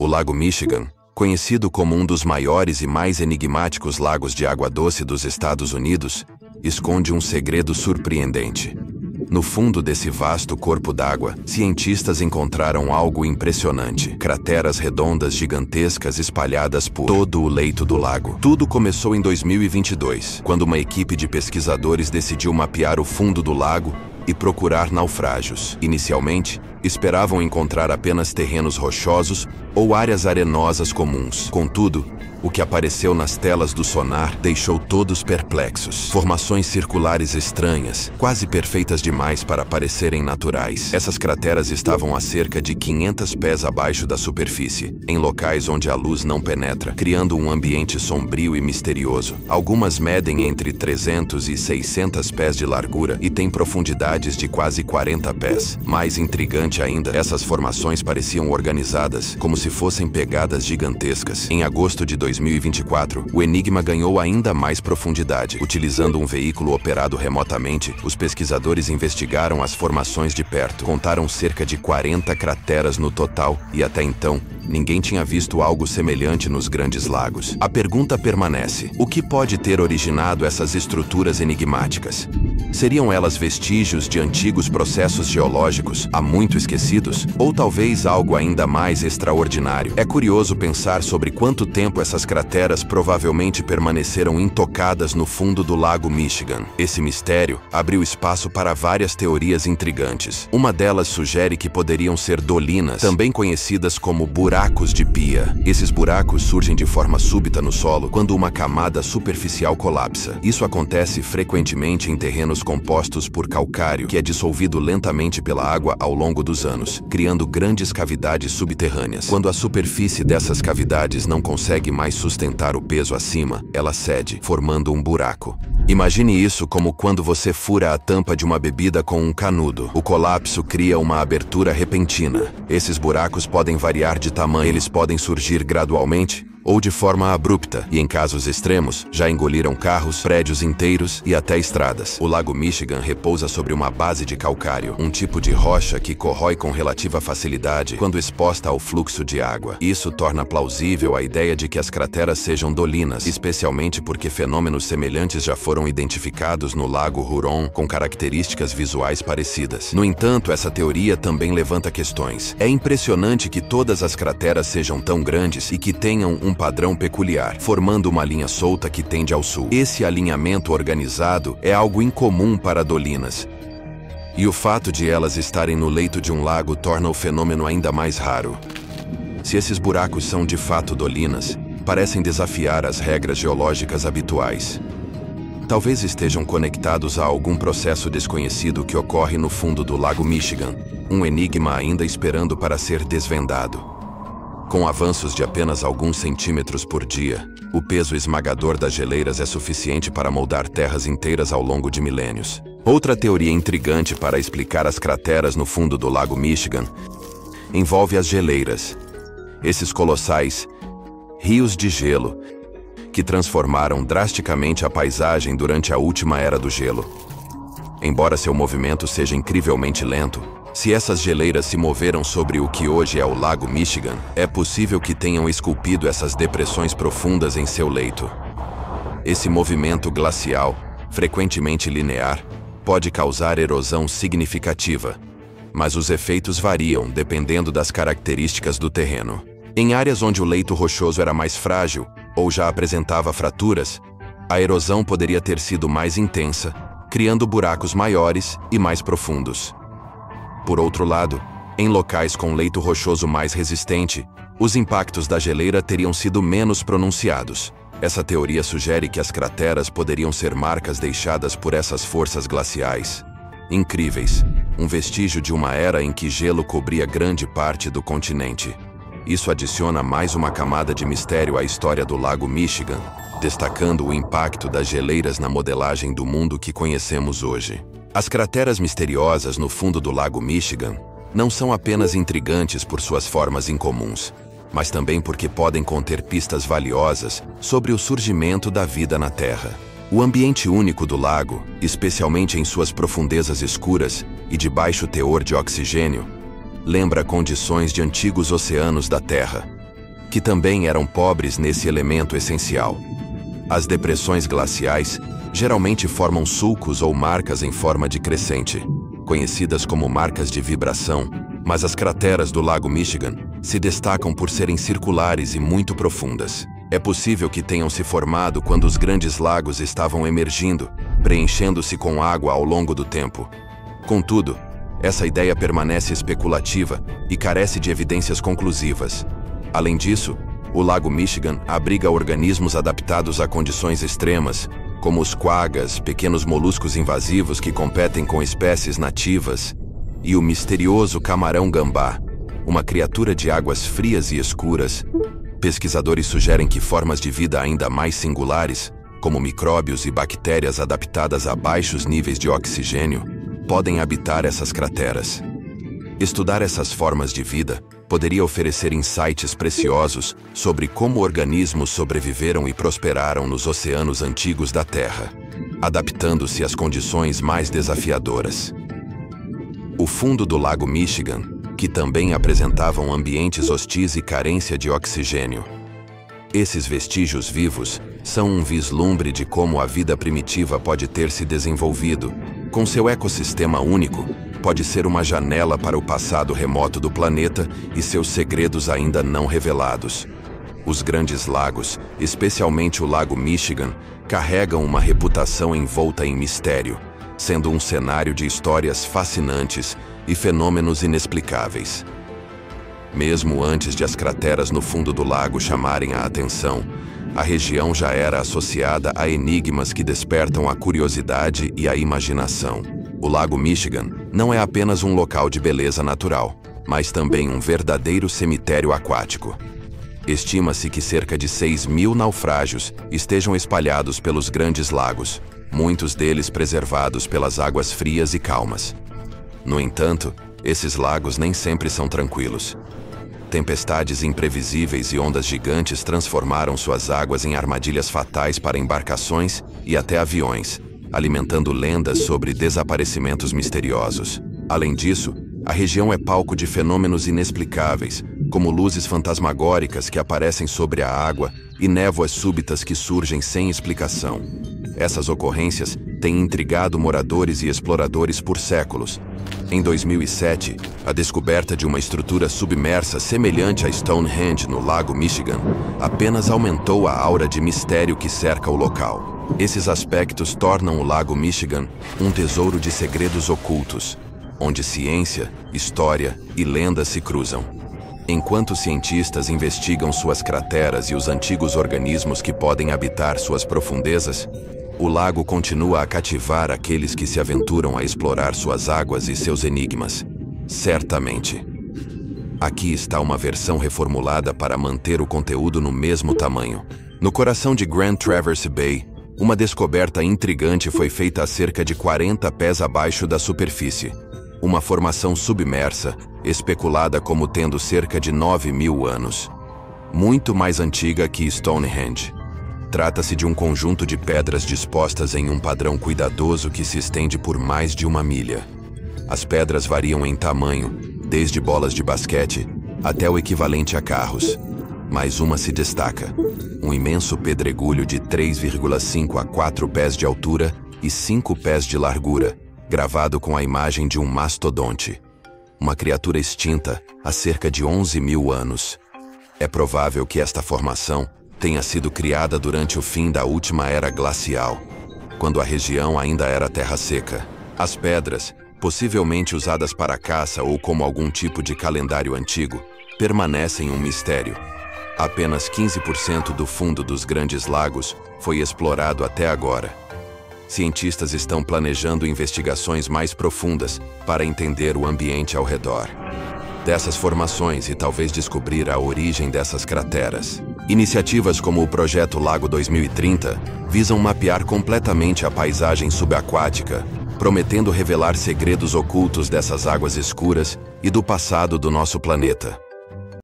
O Lago Michigan, conhecido como um dos maiores e mais enigmáticos lagos de água doce dos Estados Unidos, esconde um segredo surpreendente. No fundo desse vasto corpo d'água, cientistas encontraram algo impressionante: crateras redondas gigantescas espalhadas por todo o leito do lago. Tudo começou em 2022, quando uma equipe de pesquisadores decidiu mapear o fundo do lago e procurar naufrágios. Inicialmente, esperavam encontrar apenas terrenos rochosos ou áreas arenosas comuns. Contudo, o que apareceu nas telas do sonar deixou todos perplexos. Formações circulares estranhas, quase perfeitas demais para parecerem naturais. Essas crateras estavam a cerca de 500 pés abaixo da superfície, em locais onde a luz não penetra, criando um ambiente sombrio e misterioso. Algumas medem entre 300 e 600 pés de largura e têm profundidades de quase 40 pés. Mais intrigante ainda, essas formações pareciam organizadas, como se fossem pegadas gigantescas. Em agosto de 2024, o enigma ganhou ainda mais profundidade. Utilizando um veículo operado remotamente, os pesquisadores investigaram as formações de perto. Contaram cerca de 40 crateras no total e até então, ninguém tinha visto algo semelhante nos Grandes Lagos. A pergunta permanece: o que pode ter originado essas estruturas enigmáticas? Seriam elas vestígios de antigos processos geológicos, há muito esquecidos? Ou talvez algo ainda mais extraordinário? É curioso pensar sobre quanto tempo essas crateras provavelmente permaneceram intocadas no fundo do Lago Michigan. Esse mistério abriu espaço para várias teorias intrigantes. Uma delas sugere que poderiam ser dolinas, também conhecidas como buracos de pia. Esses buracos surgem de forma súbita no solo quando uma camada superficial colapsa. Isso acontece frequentemente em terrenos compostos por calcário, que é dissolvido lentamente pela água ao longo dos anos, criando grandes cavidades subterrâneas. Quando a superfície dessas cavidades não consegue mais sustentar o peso acima, ela cede, formando um buraco. Imagine isso como quando você fura a tampa de uma bebida com um canudo. O colapso cria uma abertura repentina. Esses buracos podem variar de tamanho, eles podem surgir gradualmente ou de forma abrupta, e em casos extremos, já engoliram carros, prédios inteiros e até estradas. O Lago Michigan repousa sobre uma base de calcário, um tipo de rocha que corrói com relativa facilidade quando exposta ao fluxo de água. Isso torna plausível a ideia de que as crateras sejam dolinas, especialmente porque fenômenos semelhantes já foram identificados no Lago Huron com características visuais parecidas. No entanto, essa teoria também levanta questões. É impressionante que todas as crateras sejam tão grandes e que tenham um padrão peculiar, formando uma linha solta que tende ao sul. Esse alinhamento organizado é algo incomum para dolinas, e o fato de elas estarem no leito de um lago torna o fenômeno ainda mais raro. Se esses buracos são de fato dolinas, parecem desafiar as regras geológicas habituais. Talvez estejam conectados a algum processo desconhecido que ocorre no fundo do Lago Michigan, um enigma ainda esperando para ser desvendado. Com avanços de apenas alguns centímetros por dia, o peso esmagador das geleiras é suficiente para moldar terras inteiras ao longo de milênios. Outra teoria intrigante para explicar as crateras no fundo do Lago Michigan envolve as geleiras. Esses colossais rios de gelo que transformaram drasticamente a paisagem durante a última era do gelo. Embora seu movimento seja incrivelmente lento, se essas geleiras se moveram sobre o que hoje é o Lago Michigan, é possível que tenham esculpido essas depressões profundas em seu leito. Esse movimento glacial, frequentemente linear, pode causar erosão significativa, mas os efeitos variam dependendo das características do terreno. Em áreas onde o leito rochoso era mais frágil ou já apresentava fraturas, a erosão poderia ter sido mais intensa, criando buracos maiores e mais profundos. Por outro lado, em locais com leito rochoso mais resistente, os impactos da geleira teriam sido menos pronunciados. Essa teoria sugere que as crateras poderiam ser marcas deixadas por essas forças glaciais incríveis, um vestígio de uma era em que gelo cobria grande parte do continente. Isso adiciona mais uma camada de mistério à história do Lago Michigan, destacando o impacto das geleiras na modelagem do mundo que conhecemos hoje. As crateras misteriosas no fundo do Lago Michigan não são apenas intrigantes por suas formas incomuns, mas também porque podem conter pistas valiosas sobre o surgimento da vida na Terra. O ambiente único do lago, especialmente em suas profundezas escuras e de baixo teor de oxigênio, lembra condições de antigos oceanos da Terra, que também eram pobres nesse elemento essencial. As depressões glaciais geralmente formam sulcos ou marcas em forma de crescente, conhecidas como marcas de vibração, mas as crateras do Lago Michigan se destacam por serem circulares e muito profundas. É possível que tenham se formado quando os grandes lagos estavam emergindo, preenchendo-se com água ao longo do tempo. Contudo, essa ideia permanece especulativa e carece de evidências conclusivas. Além disso, o Lago Michigan abriga organismos adaptados a condições extremas, como os quaggas, pequenos moluscos invasivos que competem com espécies nativas, e o misterioso camarão-gambá, uma criatura de águas frias e escuras. Pesquisadores sugerem que formas de vida ainda mais singulares, como micróbios e bactérias adaptadas a baixos níveis de oxigênio, podem habitar essas crateras. Estudar essas formas de vida poderia oferecer insights preciosos sobre como organismos sobreviveram e prosperaram nos oceanos antigos da Terra, adaptando-se às condições mais desafiadoras. O fundo do Lago Michigan, que também apresentavam ambientes hostis e carência de oxigênio. Esses vestígios vivos são um vislumbre de como a vida primitiva pode ter se desenvolvido. Com seu ecossistema único, pode ser uma janela para o passado remoto do planeta e seus segredos ainda não revelados. Os grandes lagos, especialmente o Lago Michigan, carregam uma reputação envolta em mistério, sendo um cenário de histórias fascinantes e fenômenos inexplicáveis. Mesmo antes de as crateras no fundo do lago chamarem a atenção, a região já era associada a enigmas que despertam a curiosidade e a imaginação. O Lago Michigan não é apenas um local de beleza natural, mas também um verdadeiro cemitério aquático. Estima-se que cerca de 6.000 naufrágios estejam espalhados pelos grandes lagos, muitos deles preservados pelas águas frias e calmas. No entanto, esses lagos nem sempre são tranquilos. Tempestades imprevisíveis e ondas gigantes transformaram suas águas em armadilhas fatais para embarcações e até aviões, alimentando lendas sobre desaparecimentos misteriosos. Além disso, a região é palco de fenômenos inexplicáveis, como luzes fantasmagóricas que aparecem sobre a água e névoas súbitas que surgem sem explicação. Essas ocorrências têm intrigado moradores e exploradores por séculos. Em 2007, a descoberta de uma estrutura submersa semelhante a Stonehenge no Lago Michigan apenas aumentou a aura de mistério que cerca o local. Esses aspectos tornam o Lago Michigan um tesouro de segredos ocultos, onde ciência, história e lenda se cruzam. Enquanto cientistas investigam suas crateras e os antigos organismos que podem habitar suas profundezas, o lago continua a cativar aqueles que se aventuram a explorar suas águas e seus enigmas. Certamente. Aqui está uma versão reformulada para manter o conteúdo no mesmo tamanho. No coração de Grand Traverse Bay, uma descoberta intrigante foi feita a cerca de 40 pés abaixo da superfície. Uma formação submersa, especulada como tendo cerca de 9.000 anos. Muito mais antiga que Stonehenge. Trata-se de um conjunto de pedras dispostas em um padrão cuidadoso que se estende por mais de 1 milha. As pedras variam em tamanho, desde bolas de basquete até o equivalente a carros. Mas uma se destaca: um imenso pedregulho de 3,5 a 4 pés de altura e 5 pés de largura, gravado com a imagem de um mastodonte. Uma criatura extinta há cerca de 11.000 anos. É provável que esta formação tenha sido criada durante o fim da última era glacial, quando a região ainda era terra seca. As pedras, possivelmente usadas para caça ou como algum tipo de calendário antigo, permanecem um mistério. Apenas 15% do fundo dos grandes lagos foi explorado até agora. Cientistas estão planejando investigações mais profundas para entender o ambiente ao redor dessas formações e talvez descobrir a origem dessas crateras. Iniciativas como o Projeto Lago 2030 visam mapear completamente a paisagem subaquática, prometendo revelar segredos ocultos dessas águas escuras e do passado do nosso planeta.